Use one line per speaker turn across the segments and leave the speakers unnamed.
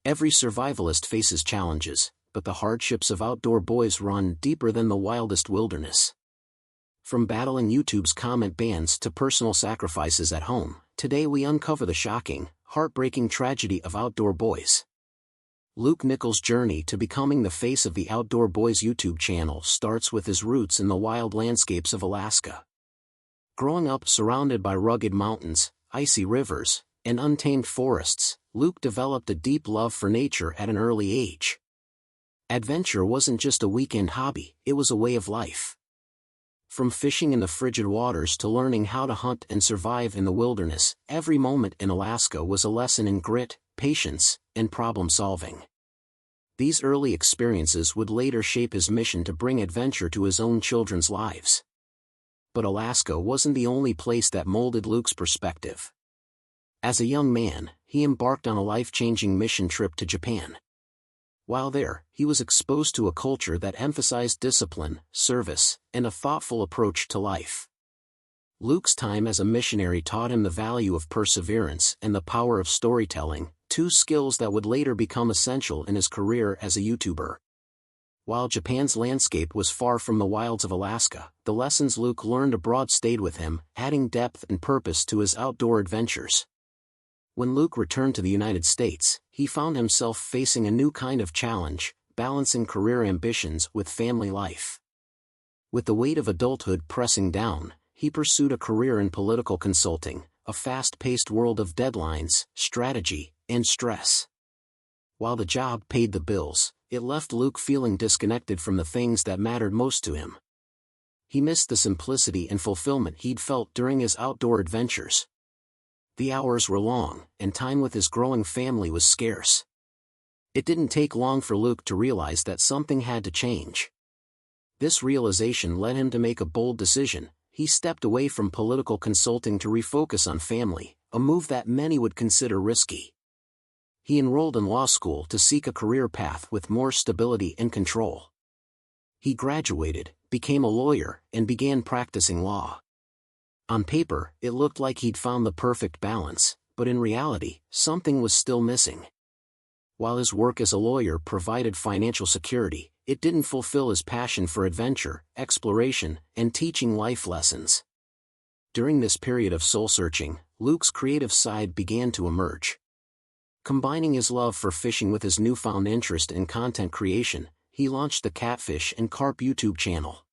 Every survivalist faces challenges, but the hardships of outdoor boys run deeper than the wildest wilderness. From battling YouTube's comment bans to personal sacrifices at home, today we uncover the shocking, heartbreaking tragedy of outdoor boys. Luke Nichols' journey to becoming the face of the Outdoor Boys YouTube channel starts with his roots in the wild landscapes of Alaska. Growing up surrounded by rugged mountains, icy rivers, and untamed forests, Luke developed a deep love for nature at an early age. Adventure wasn't just a weekend hobby, it was a way of life. From fishing in the frigid waters to learning how to hunt and survive in the wilderness, every moment in Alaska was a lesson in grit, patience, and problem-solving. These early experiences would later shape his mission to bring adventure to his own children's lives. But Alaska wasn't the only place that molded Luke's perspective. As a young man, he embarked on a life-changing mission trip to Japan. While there, he was exposed to a culture that emphasized discipline, service, and a thoughtful approach to life. Luke's time as a missionary taught him the value of perseverance and the power of storytelling, two skills that would later become essential in his career as a YouTuber. While Japan's landscape was far from the wilds of Alaska, the lessons Luke learned abroad stayed with him, adding depth and purpose to his outdoor adventures. When Luke returned to the United States, he found himself facing a new kind of challenge, balancing career ambitions with family life. With the weight of adulthood pressing down, he pursued a career in political consulting, a fast-paced world of deadlines, strategy, and stress. While the job paid the bills, it left Luke feeling disconnected from the things that mattered most to him. He missed the simplicity and fulfillment he'd felt during his outdoor adventures. The hours were long, and time with his growing family was scarce. It didn't take long for Luke to realize that something had to change. This realization led him to make a bold decision. He stepped away from political consulting to refocus on family, a move that many would consider risky. He enrolled in law school to seek a career path with more stability and control. He graduated, became a lawyer, and began practicing law. On paper, it looked like he'd found the perfect balance, but in reality, something was still missing. While his work as a lawyer provided financial security, it didn't fulfill his passion for adventure, exploration, and teaching life lessons. During this period of soul-searching, Luke's creative side began to emerge. Combining his love for fishing with his newfound interest in content creation, he launched the Catfish and Carp YouTube channel.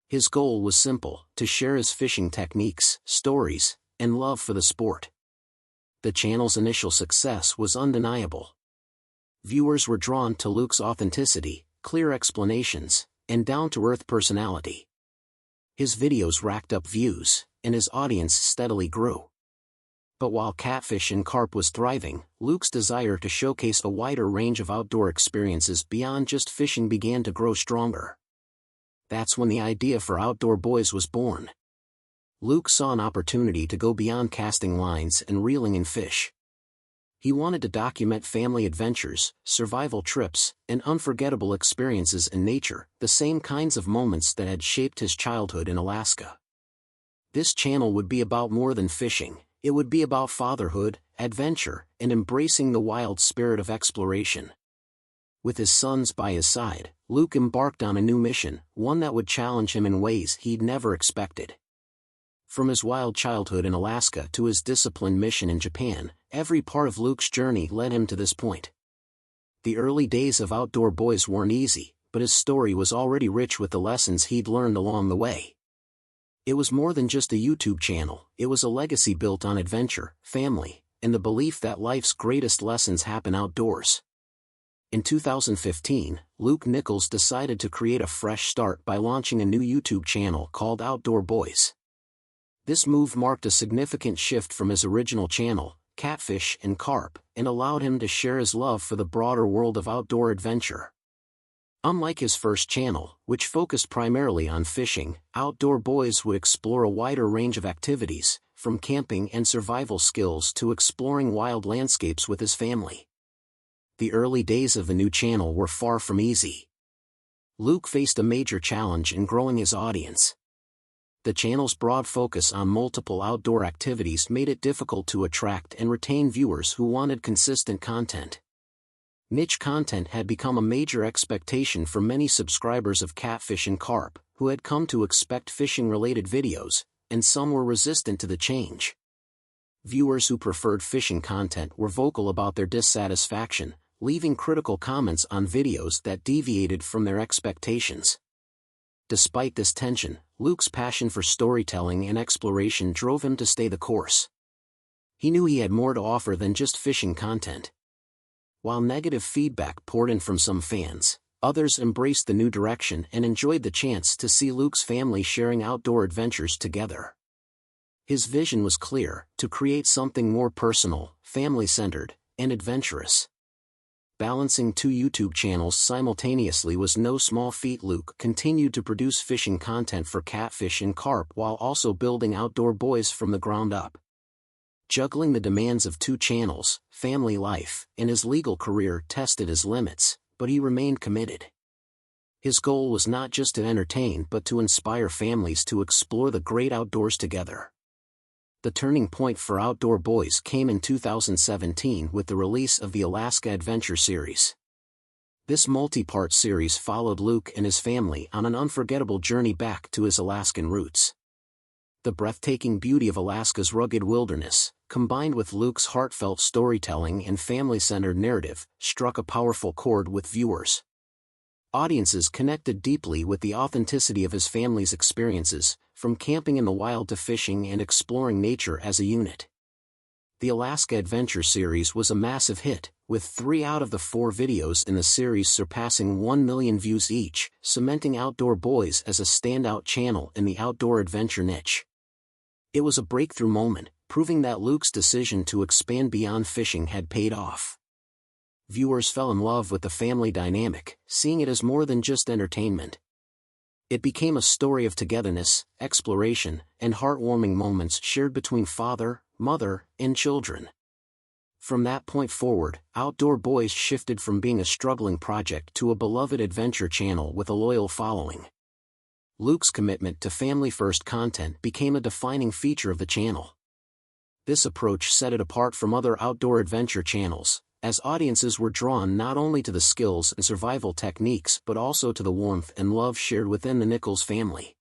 His goal was simple: to share his fishing techniques, stories, and love for the sport. The channel's initial success was undeniable. Viewers were drawn to Luke's authenticity, clear explanations, and down-to-earth personality. His videos racked up views, and his audience steadily grew. But while Catfish and Carp was thriving, Luke's desire to showcase a wider range of outdoor experiences beyond just fishing began to grow stronger. That's when the idea for Outdoor Boys was born. Luke saw an opportunity to go beyond casting lines and reeling in fish. He wanted to document family adventures, survival trips, and unforgettable experiences in nature, the same kinds of moments that had shaped his childhood in Alaska. This channel would be about more than fishing. It would be about fatherhood, adventure, and embracing the wild spirit of exploration. With his sons by his side, Luke embarked on a new mission, one that would challenge him in ways he'd never expected. From his wild childhood in Alaska to his disciplined mission in Japan, every part of Luke's journey led him to this point. The early days of Outdoor Boys weren't easy, but his story was already rich with the lessons he'd learned along the way. It was more than just a YouTube channel, it was a legacy built on adventure, family, and the belief that life's greatest lessons happen outdoors. In 2015, Luke Nichols decided to create a fresh start by launching a new YouTube channel called Outdoor Boys. This move marked a significant shift from his original channel, Catfish and Carp, and allowed him to share his love for the broader world of outdoor adventure. Unlike his first channel, which focused primarily on fishing, Outdoor Boys would explore a wider range of activities, from camping and survival skills to exploring wild landscapes with his family. The early days of the new channel were far from easy. Luke faced a major challenge in growing his audience. The channel's broad focus on multiple outdoor activities made it difficult to attract and retain viewers who wanted consistent content. Niche content had become a major expectation for many subscribers of Catfish and Carp, who had come to expect fishing-related videos, and some were resistant to the change. Viewers who preferred fishing content were vocal about their dissatisfaction, leaving critical comments on videos that deviated from their expectations. Despite this tension, Luke's passion for storytelling and exploration drove him to stay the course. He knew he had more to offer than just fishing content. While negative feedback poured in from some fans, others embraced the new direction and enjoyed the chance to see Luke's family sharing outdoor adventures together. His vision was clear: to create something more personal, family-centered, and adventurous. Balancing two YouTube channels simultaneously was no small feat. Luke continued to produce fishing content for Catfish and Carp while also building Outdoor Boys from the ground up. Juggling the demands of two channels, family life, and his legal career tested his limits, but he remained committed. His goal was not just to entertain but to inspire families to explore the great outdoors together. The turning point for Outdoor Boys came in 2017 with the release of the Alaska Adventure series. This multi-part series followed Luke and his family on an unforgettable journey back to his Alaskan roots. The breathtaking beauty of Alaska's rugged wilderness, combined with Luke's heartfelt storytelling and family-centered narrative, struck a powerful chord with viewers. Audiences connected deeply with the authenticity of his family's experiences, from camping in the wild to fishing and exploring nature as a unit. The Alaska Adventure series was a massive hit, with 3 out of the 4 videos in the series surpassing 1 million views each, cementing Outdoor Boys as a standout channel in the outdoor adventure niche. It was a breakthrough moment, proving that Luke's decision to expand beyond fishing had paid off. Viewers fell in love with the family dynamic, seeing it as more than just entertainment. It became a story of togetherness, exploration, and heartwarming moments shared between father, mother, and children. From that point forward, Outdoor Boys shifted from being a struggling project to a beloved adventure channel with a loyal following. Luke's commitment to family-first content became a defining feature of the channel. This approach set it apart from other outdoor adventure channels, as audiences were drawn not only to the skills and survival techniques but also to the warmth and love shared within the Nichols family.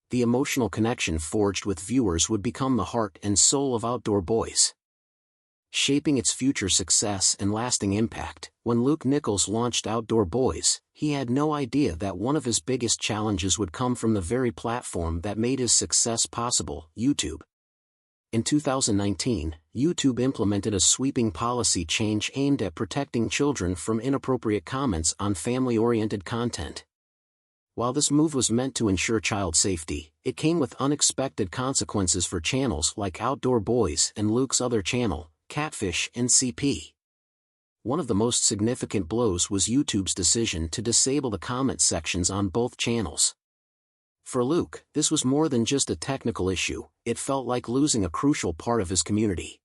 The emotional connection forged with viewers would become the heart and soul of Outdoor Boys. Shaping its future success and lasting impact, when Luke Nichols launched Outdoor Boys, he had no idea that one of his biggest challenges would come from the very platform that made his success possible, YouTube. In 2019, YouTube implemented a sweeping policy change aimed at protecting children from inappropriate comments on family-oriented content. While this move was meant to ensure child safety, it came with unexpected consequences for channels like Outdoor Boys and Luke's other channel, Catfish and CP. One of the most significant blows was YouTube's decision to disable the comment sections on both channels. For Luke, this was more than just a technical issue, it felt like losing a crucial part of his community.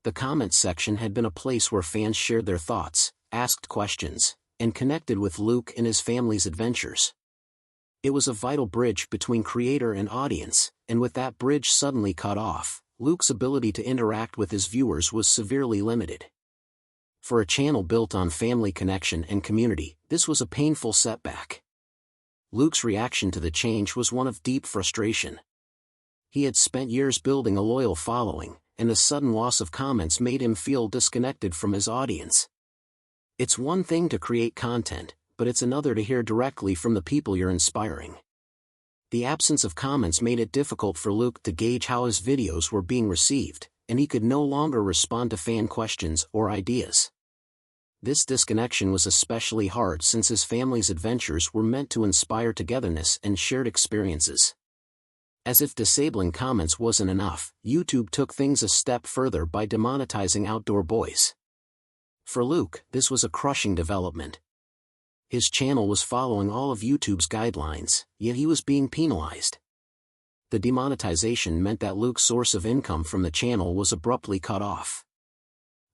The comment section had been a place where fans shared their thoughts, asked questions, and connected with Luke and his family's adventures. It was a vital bridge between creator and audience, and with that bridge suddenly cut off, Luke's ability to interact with his viewers was severely limited. For a channel built on family connection and community, this was a painful setback. Luke's reaction to the change was one of deep frustration. He had spent years building a loyal following, and the sudden loss of comments made him feel disconnected from his audience. It's one thing to create content, but it's another to hear directly from the people you're inspiring. The absence of comments made it difficult for Luke to gauge how his videos were being received, and he could no longer respond to fan questions or ideas. This disconnection was especially hard since his family's adventures were meant to inspire togetherness and shared experiences. As if disabling comments wasn't enough, YouTube took things a step further by demonetizing Outdoor Boys. For Luke, this was a crushing development. His channel was following all of YouTube's guidelines, yet he was being penalized. The demonetization meant that Luke's source of income from the channel was abruptly cut off.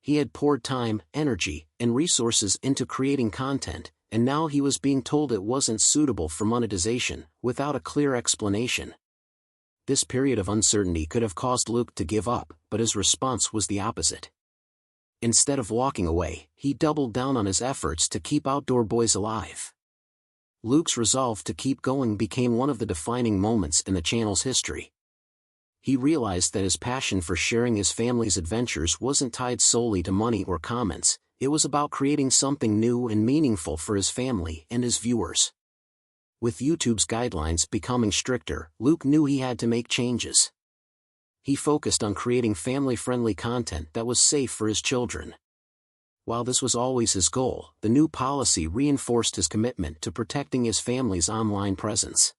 He had poured time, energy, and resources into creating content, and now he was being told it wasn't suitable for monetization, without a clear explanation. This period of uncertainty could have caused Luke to give up, but his response was the opposite. Instead of walking away, he doubled down on his efforts to keep Outdoor Boys alive. Luke's resolve to keep going became one of the defining moments in the channel's history. He realized that his passion for sharing his family's adventures wasn't tied solely to money or comments. It was about creating something new and meaningful for his family and his viewers. With YouTube's guidelines becoming stricter, Luke knew he had to make changes. He focused on creating family-friendly content that was safe for his children. While this was always his goal, the new policy reinforced his commitment to protecting his family's online presence.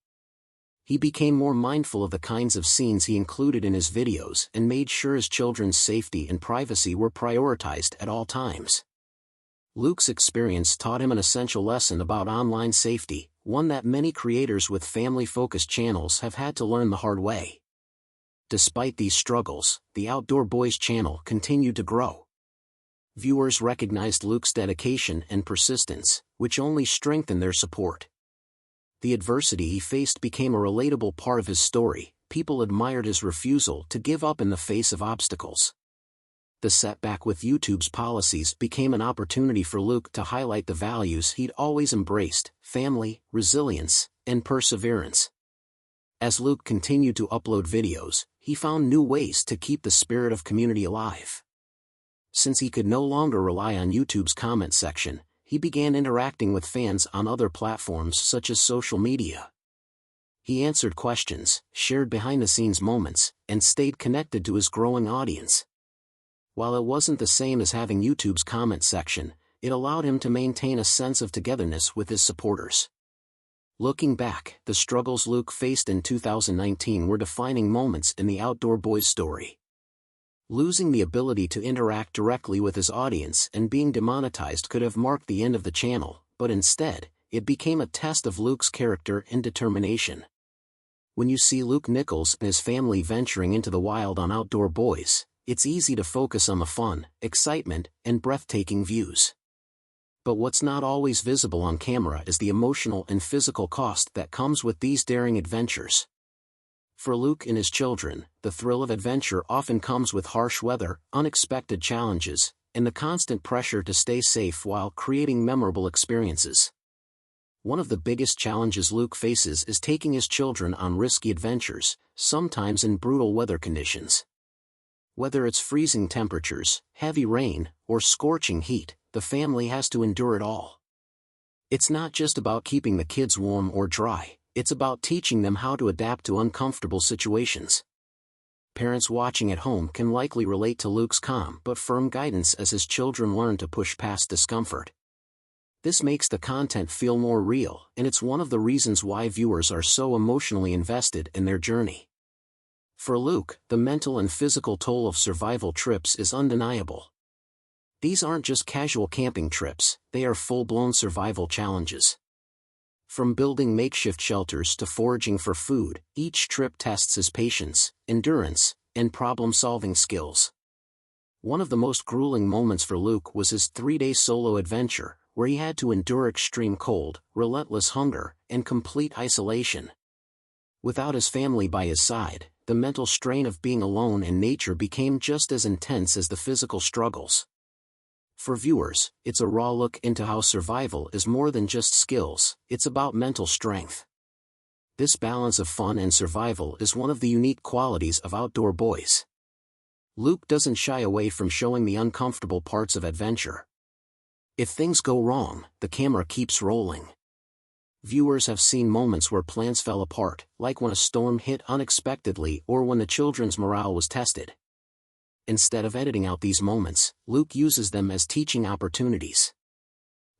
He became more mindful of the kinds of scenes he included in his videos and made sure his children's safety and privacy were prioritized at all times. Luke's experience taught him an essential lesson about online safety, one that many creators with family-focused channels have had to learn the hard way. Despite these struggles, the Outdoor Boys channel continued to grow. Viewers recognized Luke's dedication and persistence, which only strengthened their support. The adversity he faced became a relatable part of his story. People admired his refusal to give up in the face of obstacles. The setback with YouTube's policies became an opportunity for Luke to highlight the values he'd always embraced: family, resilience, and perseverance. As Luke continued to upload videos, he found new ways to keep the spirit of community alive. Since he could no longer rely on YouTube's comment section, he began interacting with fans on other platforms such as social media. He answered questions, shared behind-the-scenes moments, and stayed connected to his growing audience. While it wasn't the same as having YouTube's comment section, it allowed him to maintain a sense of togetherness with his supporters. Looking back, the struggles Luke faced in 2019 were defining moments in the Outdoor Boys story. Losing the ability to interact directly with his audience and being demonetized could have marked the end of the channel, but instead, it became a test of Luke's character and determination. When you see Luke Nichols and his family venturing into the wild on Outdoor Boys, it's easy to focus on the fun, excitement, and breathtaking views. But what's not always visible on camera is the emotional and physical cost that comes with these daring adventures. For Luke and his children, the thrill of adventure often comes with harsh weather, unexpected challenges, and the constant pressure to stay safe while creating memorable experiences. One of the biggest challenges Luke faces is taking his children on risky adventures, sometimes in brutal weather conditions. Whether it's freezing temperatures, heavy rain, or scorching heat, the family has to endure it all. It's not just about keeping the kids warm or dry. It's about teaching them how to adapt to uncomfortable situations. Parents watching at home can likely relate to Luke's calm but firm guidance as his children learn to push past discomfort. This makes the content feel more real, and it's one of the reasons why viewers are so emotionally invested in their journey. For Luke, the mental and physical toll of survival trips is undeniable. These aren't just casual camping trips, they are full-blown survival challenges. From building makeshift shelters to foraging for food, each trip tests his patience, endurance, and problem-solving skills. One of the most grueling moments for Luke was his 3-day solo adventure, where he had to endure extreme cold, relentless hunger, and complete isolation. Without his family by his side, the mental strain of being alone in nature became just as intense as the physical struggles. For viewers, it's a raw look into how survival is more than just skills, it's about mental strength. This balance of fun and survival is one of the unique qualities of Outdoor Boys. Luke doesn't shy away from showing the uncomfortable parts of adventure. If things go wrong, the camera keeps rolling. Viewers have seen moments where plans fell apart, like when a storm hit unexpectedly or when the children's morale was tested. Instead of editing out these moments, Luke uses them as teaching opportunities.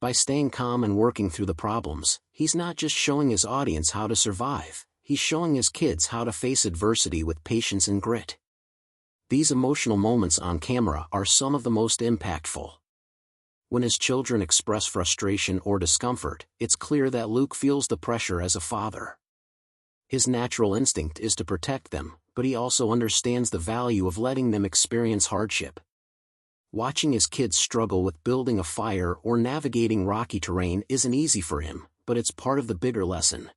By staying calm and working through the problems, he's not just showing his audience how to survive, he's showing his kids how to face adversity with patience and grit. These emotional moments on camera are some of the most impactful. When his children express frustration or discomfort, it's clear that Luke feels the pressure as a father. His natural instinct is to protect them, but he also understands the value of letting them experience hardship. Watching his kids struggle with building a fire or navigating rocky terrain isn't easy for him, but it's part of the bigger lesson.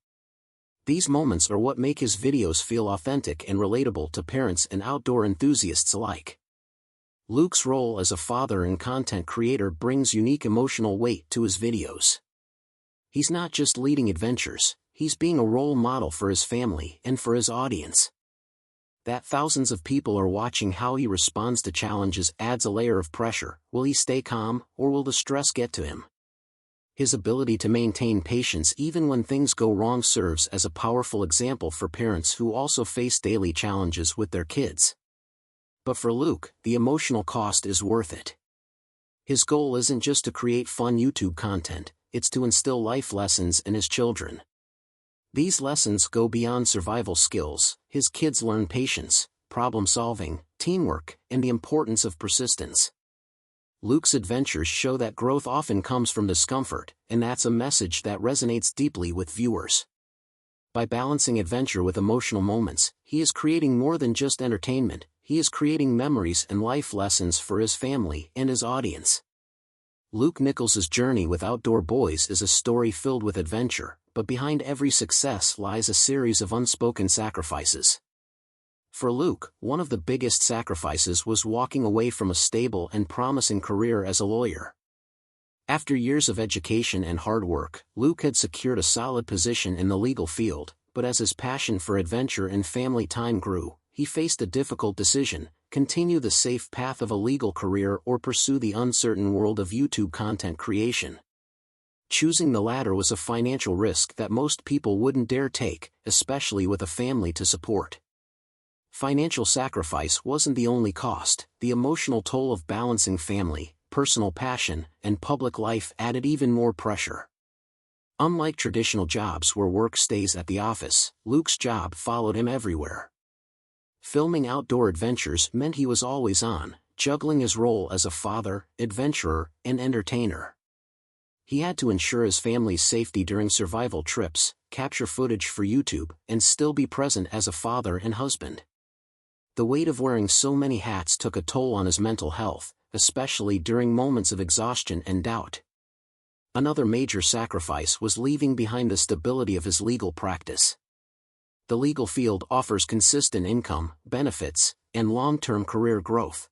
These moments are what make his videos feel authentic and relatable to parents and outdoor enthusiasts alike. Luke's role as a father and content creator brings unique emotional weight to his videos. He's not just leading adventures, he's being a role model for his family and for his audience. That thousands of people are watching how he responds to challenges adds a layer of pressure. Will he stay calm, or will the stress get to him? His ability to maintain patience even when things go wrong serves as a powerful example for parents who also face daily challenges with their kids. But for Luke, the emotional cost is worth it. His goal isn't just to create fun YouTube content, it's to instill life lessons in his children. These lessons go beyond survival skills. His kids learn patience, problem-solving, teamwork, and the importance of persistence. Luke's adventures show that growth often comes from discomfort, and that's a message that resonates deeply with viewers. By balancing adventure with emotional moments, he is creating more than just entertainment, he is creating memories and life lessons for his family and his audience. Luke Nichols's journey with Outdoor Boys is a story filled with adventure, but behind every success lies a series of unspoken sacrifices. For Luke, one of the biggest sacrifices was walking away from a stable and promising career as a lawyer. After years of education and hard work, Luke had secured a solid position in the legal field, but as his passion for adventure and family time grew, he faced a difficult decision: continue the safe path of a legal career or pursue the uncertain world of YouTube content creation. Choosing the latter was a financial risk that most people wouldn't dare take, especially with a family to support. Financial sacrifice wasn't the only cost. The emotional toll of balancing family, personal passion, and public life added even more pressure. Unlike traditional jobs where work stays at the office, Luke's job followed him everywhere. Filming outdoor adventures meant he was always on, juggling his role as a father, adventurer, and entertainer. He had to ensure his family's safety during survival trips, capture footage for YouTube, and still be present as a father and husband. The weight of wearing so many hats took a toll on his mental health, especially during moments of exhaustion and doubt. Another major sacrifice was leaving behind the stability of his legal practice. The legal field offers consistent income, benefits, and long-term career growth.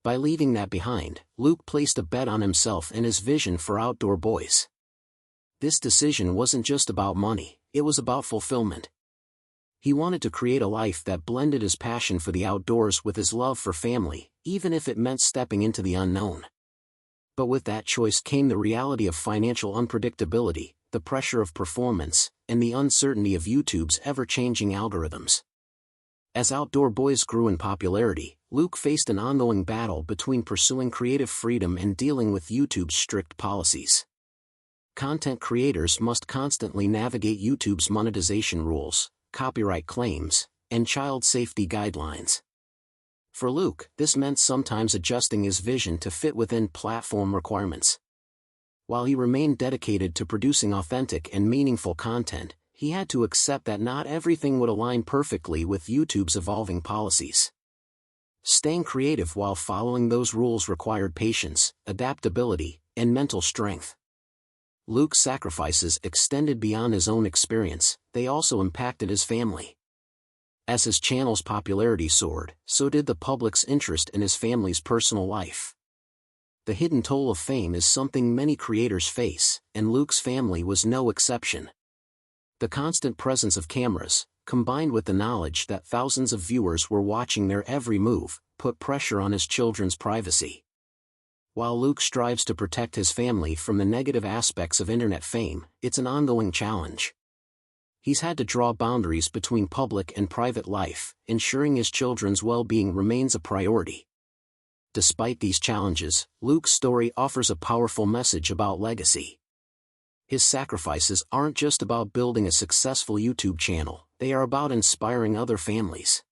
By leaving that behind, Luke placed a bet on himself and his vision for Outdoor Boys. This decision wasn't just about money, it was about fulfillment. He wanted to create a life that blended his passion for the outdoors with his love for family, even if it meant stepping into the unknown. But with that choice came the reality of financial unpredictability, the pressure of performance, and the uncertainty of YouTube's ever-changing algorithms. As Outdoor Boys grew in popularity, Luke faced an ongoing battle between pursuing creative freedom and dealing with YouTube's strict policies. Content creators must constantly navigate YouTube's monetization rules, copyright claims, and child safety guidelines. For Luke, this meant sometimes adjusting his vision to fit within platform requirements. While he remained dedicated to producing authentic and meaningful content, he had to accept that not everything would align perfectly with YouTube's evolving policies. Staying creative while following those rules required patience, adaptability, and mental strength. Luke's sacrifices extended beyond his own experience, they also impacted his family. As his channel's popularity soared, so did the public's interest in his family's personal life. The hidden toll of fame is something many creators face, and Luke's family was no exception. The constant presence of cameras, combined with the knowledge that thousands of viewers were watching their every move, put pressure on his children's privacy. While Luke strives to protect his family from the negative aspects of internet fame, it's an ongoing challenge. He's had to draw boundaries between public and private life, ensuring his children's well-being remains a priority. Despite these challenges, Luke's story offers a powerful message about legacy. His sacrifices aren't just about building a successful YouTube channel, they are about inspiring other families.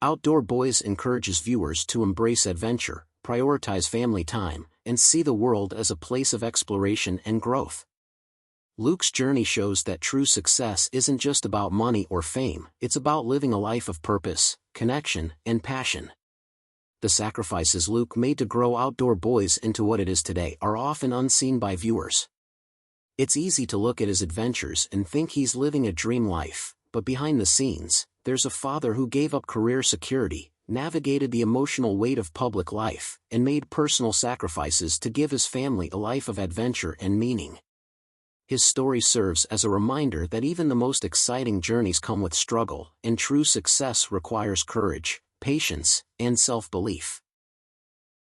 Outdoor Boys encourages viewers to embrace adventure, prioritize family time, and see the world as a place of exploration and growth. Luke's journey shows that true success isn't just about money or fame, it's about living a life of purpose, connection, and passion. The sacrifices Luke made to grow Outdoor Boys into what it is today are often unseen by viewers. It's easy to look at his adventures and think he's living a dream life, but behind the scenes, there's a father who gave up career security, navigated the emotional weight of public life, and made personal sacrifices to give his family a life of adventure and meaning. His story serves as a reminder that even the most exciting journeys come with struggle, and true success requires courage, patience, and self-belief.